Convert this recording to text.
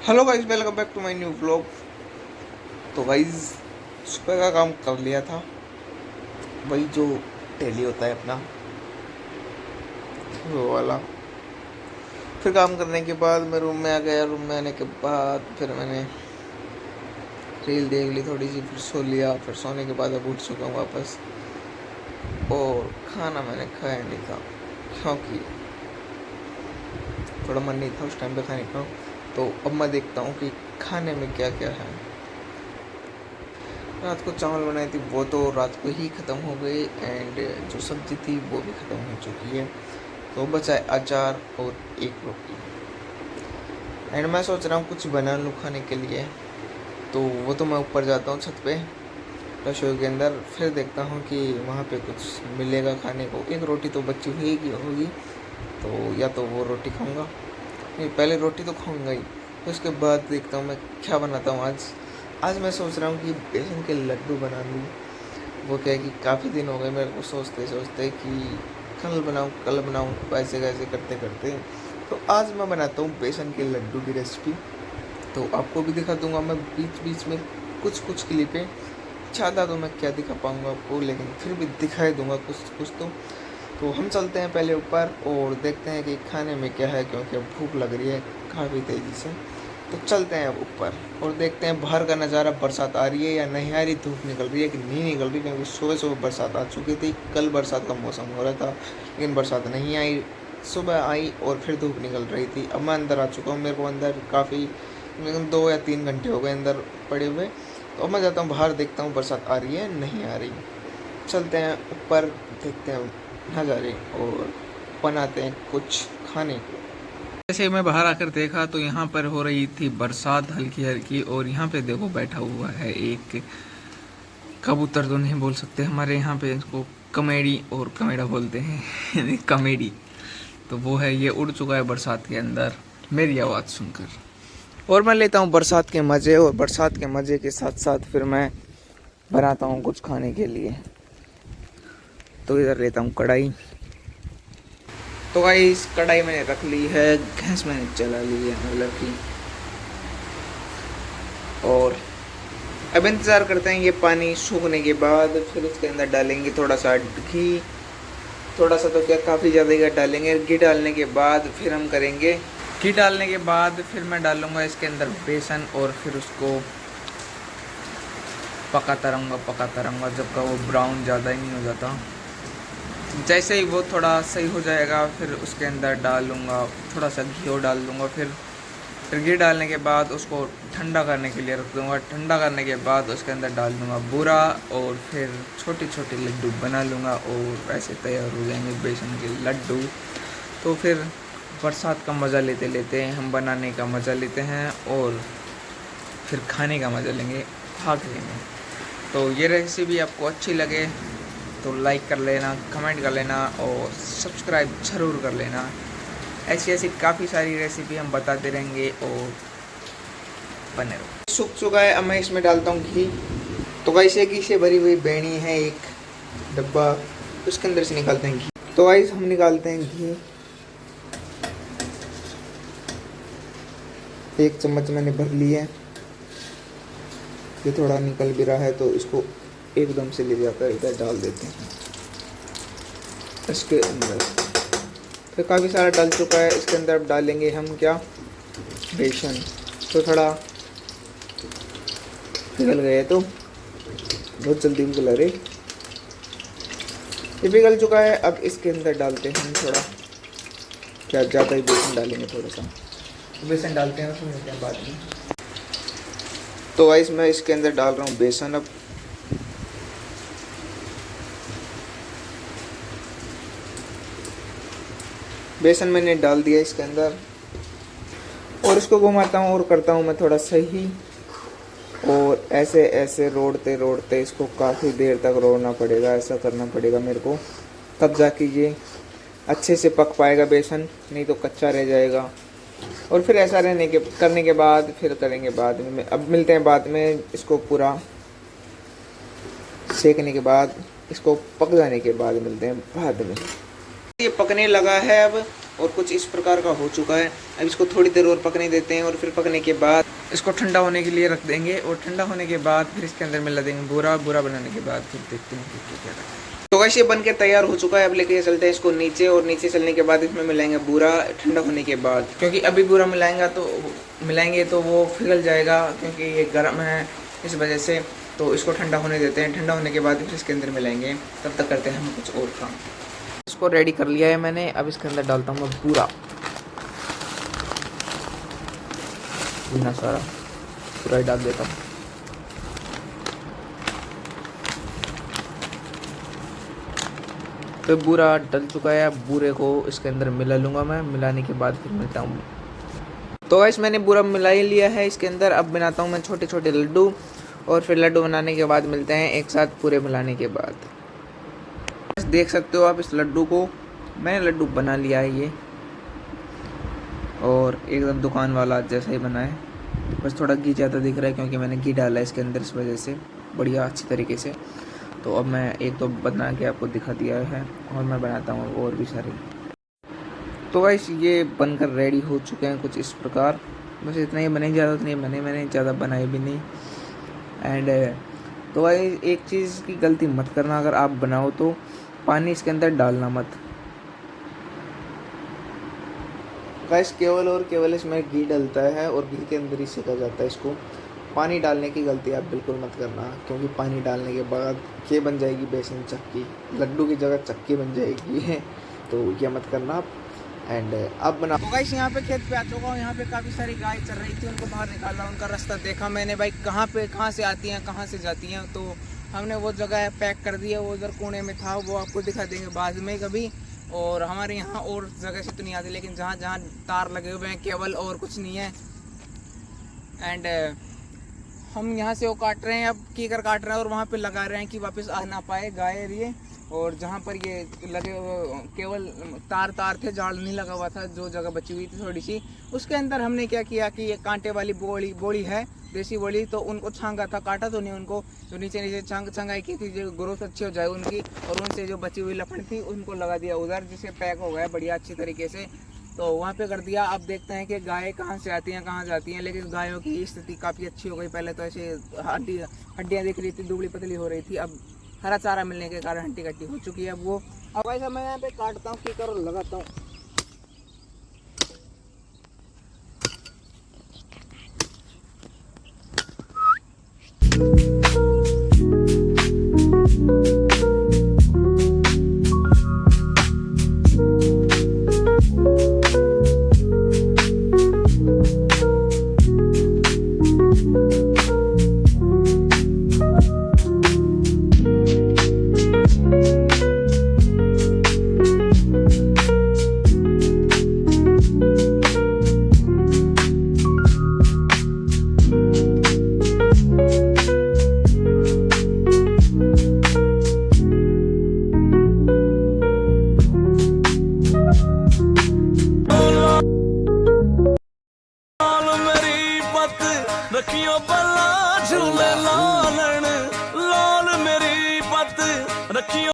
Hello guys, welcome back to my new vlog. तो guys सुबह का काम कर लिया था, वही जो डेली होता है अपना वो वाला। फिर काम करने के बाद मैं रूम में आ गया। रूम में आने के बाद फिर मैंने रील देख ली थोड़ी सी, फिर सो लिया। फिर सोने के बाद अब उठ चुका हूँ वापस, और खाना मैंने खाया नहीं था क्योंकि थोड़ा मन नहीं था उस टाइम पे खाने का। तो अब मैं देखता हूँ कि खाने में क्या क्या है। रात को चावल बनाई थी, वो तो रात को ही ख़त्म हो गई, एंड जो सब्ज़ी थी वो भी ख़त्म हो चुकी है। तो बचा है अचार और एक रोटी। एंड मैं सोच रहा हूँ कुछ बना लूँ खाने के लिए। तो वो तो मैं ऊपर जाता हूँ छत पे रसोई के अंदर, फिर देखता हूँ कि वहाँ पे कुछ मिलेगा खाने को। एक रोटी तो बची हुई होगी, तो या तो वो रोटी खाऊँगा, नहीं पहले रोटी तो खाऊँगा ही, फिर उसके बाद देखता हूँ मैं क्या बनाता हूँ आज। आज मैं सोच रहा हूँ कि बेसन के लड्डू बना लूँ। वो क्या है कि काफ़ी दिन हो गए मेरे को सोचते सोचते कि कल बनाऊँ, वैसे कैसे करते करते। तो आज मैं बनाता हूँ बेसन के लड्डू की रेसिपी। तो आपको भी दिखा दूँगा मैं बीच बीच में कुछ कुछ क्लिपें। ज़्यादा तो मैं क्या दिखा पाऊँगा आपको, लेकिन फिर भी दिखाई दूँगा कुछ कुछ तो हम चलते हैं पहले ऊपर और देखते हैं कि खाने में क्या है, क्योंकि अब भूख लग रही है काफ़ी तेज़ी से। तो चलते हैं अब ऊपर और देखते हैं बाहर का नज़ारा। बरसात आ रही है या नहीं आ रही, धूप निकल रही है कि नहीं निकल रही, क्योंकि सुबह सुबह बरसात आ चुकी थी। कल बरसात का मौसम हो रहा था, लेकिन बरसात नहीं आई। सुबह आई और फिर धूप निकल रही थी। अब मैं अंदर आ चुका हूँ, मेरे को अंदर काफ़ी 2 या 3 घंटे हो गए अंदर पड़े हुए। तो अब मैं जाता हूँ बाहर, देखता हूँ बरसात आ रही है नहीं आ रही। चलते हैं ऊपर, देखते हैं नज़ारे और बनाते हैं कुछ खाने को। जैसे मैं बाहर आकर देखा तो यहाँ पर हो रही थी बरसात हल्की हल्की, और यहाँ पे देखो बैठा हुआ है एक कबूतर। तो नहीं बोल सकते, हमारे यहाँ पे इसको कमेडी और कमेड़ा बोलते हैं कमेडी। तो वो है, ये उड़ चुका है बरसात के अंदर मेरी आवाज़ सुनकर। और मैं लेता हूँ बरसात के मज़े, और बरसात के मज़े के साथ साथ फिर मैं बनाता हूँ कुछ खाने के लिए। तो इधर लेता हूँ कढ़ाई। तो भाई इस कढ़ाई मैंने रख ली है, गैस मैंने चला ली है मतलब कि, और अब इंतज़ार करते हैं ये पानी सूखने के बाद। फिर उसके अंदर डालेंगे थोड़ा सा घी, थोड़ा सा तो क्या काफ़ी ज़्यादा घी डालेंगे। घी डालने के बाद फिर हम करेंगे, घी डालने के बाद फिर मैं डालूँगा इसके अंदर बेसन, और फिर उसको पकाता रहूँगा जब का वो ब्राउन ज़्यादा ही नहीं हो जाता। जैसे ही वो थोड़ा सही हो जाएगा फिर उसके अंदर डालूँगा थोड़ा सा घी और डाल दूँगा। फिर घी डालने के बाद उसको ठंडा करने के लिए रख दूँगा। ठंडा करने के बाद उसके अंदर डाल दूँगा बूरा, और फिर छोटे छोटे लड्डू बना लूँगा, और ऐसे तैयार हो जाएंगे बेसन के लड्डू। तो फिर बरसात का मज़ा लेते लेते हम बनाने का मज़ा लेते हैं, और फिर खाने का मज़ा लेंगे आखिरी में। तो ये रेसिपी आपको अच्छी लगे तो लाइक कर लेना, कमेंट कर लेना, और सब्सक्राइब ज़रूर कर लेना। ऐसी ऐसी काफ़ी सारी रेसिपी हम बताते रहेंगे, और बने रहो। सूख चुका है, अब मैं इसमें डालता हूँ घी। तो वैसे घी से भरी हुई बेणी है एक डब्बा, उसके अंदर से निकालते हैं घी। तो गाइस हम निकालते हैं घी। 1 चम्मच मैंने भर ली है। ये थोड़ा निकल भी रहा है, तो इसको एकदम से ले जाकर इधर डाल देते हैं इसके अंदर। फिर काफ़ी सारा डाल चुका है, इसके अंदर अब डालेंगे हम क्या, बेसन। तो थोड़ा पिघल गए, तो बहुत जल्दी पिघल रहे, ये पिघल चुका है। अब इसके अंदर डालते हैं हम थोड़ा, क्या ज़्यादा ही बेसन डालेंगे, थोड़ा सा बेसन डालते हैं, उसमें मिलते हैं बाद में। तो गाइस मैं इसके अंदर डाल रहा हूँ बेसन। अब बेसन मैंने डाल दिया इसके अंदर, और इसको घुमाता हूँ और करता हूँ मैं थोड़ा सही, और ऐसे ऐसे रोड़ते रोड़ते इसको काफ़ी देर तक रोड़ना पड़ेगा। ऐसा करना पड़ेगा मेरे को, तब जाके ये अच्छे से पक पाएगा बेसन, नहीं तो कच्चा रह जाएगा। और फिर ऐसा करने के बाद फिर करेंगे बाद में। अब मिलते हैं बाद में, इसको पूरा सेकने के बाद, इसको पक जाने के बाद मिलते हैं बाद में। ये पकने लगा है अब, और कुछ इस प्रकार का हो चुका है। अब इसको थोड़ी देर और पकने देते हैं और फिर पकने के बाद इसको ठंडा होने के लिए रख देंगे और ठंडा होने के बाद फिर इसके अंदर मिला देंगे बूरा। बूरा बनाने के बाद फिर देखते हैं कि क्या करते हैं। तो गाइस ये बन के तैयार हो चुका है। अब लेके चलते हैं इसको नीचे और नीचे चलने के बाद इसमें मिलाएंगे बूरा ठंडा होने के बाद, क्योंकि अभी बूरा मिलाएंगे तो वो पिघल जाएगा क्योंकि ये गर्म है इस वजह से। तो इसको ठंडा होने देते हैं, ठंडा होने के बाद फिर इसके अंदर मिलाएंगे। तब तक करते हैं हम कुछ और काम। इसको रेडी कर लिया है मैंने। अब इसके अंदर डालता हूँ मैं बूरा, इतना सारा पूरा ही डाल देता हूँ। तो बूरा डल चुका है। अब बूरे को इसके अंदर मिला लूँगा मैं, मिलाने के बाद फिर मिलता हूँ। तो गाइस मैंने बूरा मिला ही लिया है इसके अंदर। अब बनाता हूँ मैं छोटे छोटे लड्डू और फिर लड्डू बनाने के बाद मिलते हैं एक साथ पूरे मिलाने के बाद। देख सकते हो आप इस लड्डू को, मैंने लड्डू बना लिया है ये, और एकदम दुकान वाला जैसा ही बना है। बस थोड़ा घी ज़्यादा दिख रहा है क्योंकि मैंने घी डाला है इसके अंदर, इस वजह से बढ़िया अच्छी तरीके से। तो अब मैं एक तो बना के आपको दिखा दिया है और मैं बनाता हूँ और भी सारे। तो गाइस ये बनकर रेडी हो चुके हैं कुछ इस प्रकार। बस इतना ही बने, ज़्यादा उतने बने, मैंने ज़्यादा बनाए भी नहीं। एंड तो गाइस एक चीज़ की गलती मत करना, अगर आप बनाओ तो पानी इसके अंदर डालना मत। गाइस केवल और केवल इसमें घी डलता है और घी के अंदर ही सेका जाता है इसको। पानी डालने की गलती आप बिल्कुल मत करना, क्योंकि पानी डालने के बाद ये बन जाएगी बेसन चक्की, लड्डू की जगह चक्की बन जाएगी। तो ये मत करना आप। एंड अब बना। तो गाइस यहाँ पे खेत पे आ चुका हूँ। यहाँ पे काफ़ी सारी गाय चल रही थी, उनको बाहर निकाला, उनका रास्ता देखा मैंने भाई कहाँ से आती हैं कहाँ से जाती हैं। तो हमने वो जगह पैक कर दिया, वो उधर कोने में था, वो आपको दिखा देंगे बाद में कभी। और हमारे यहाँ और जगह से तो नहीं आती, लेकिन जहाँ जहाँ तार लगे हुए हैं केवल, और कुछ नहीं है। एंड हम यहाँ से वो काट रहे हैं, अब कीकर काट रहे हैं और वहाँ पे लगा रहे हैं कि वापस आ ना पाए गाय ये। और जहाँ पर ये लगे केवल तार थे, जाल नहीं लगा हुआ था, जो जगह बची हुई थी थोड़ी सी, उसके अंदर हमने क्या किया कि ये कांटे वाली बोली है, देसी बोली, तो उनको छांगा था, काटा तो नहीं उनको, जो नीचे छंगाई की थी, जो ग्रोथ अच्छी हो जाए उनकी, और उनसे जो बची हुई लकड़ी थी उनको लगा दिया उधर, जिससे पैक हो गया बढ़िया अच्छी तरीके से। तो वहाँ पे कर दिया। अब देखते हैं कि गाय कहाँ से आती हैं कहाँ जाती हैं, लेकिन गायों की स्थिति काफ़ी अच्छी हो गई। पहले तो ऐसे हड्डियाँ दिख रही थी, दुबली पतली हो रही थी, अब हरा चारा मिलने के कारण हड्डी कट्टी हो चुकी है अब वो। अब ऐसा मैं यहाँ पे काटता हूँ, कीकर और लगाता हूँ।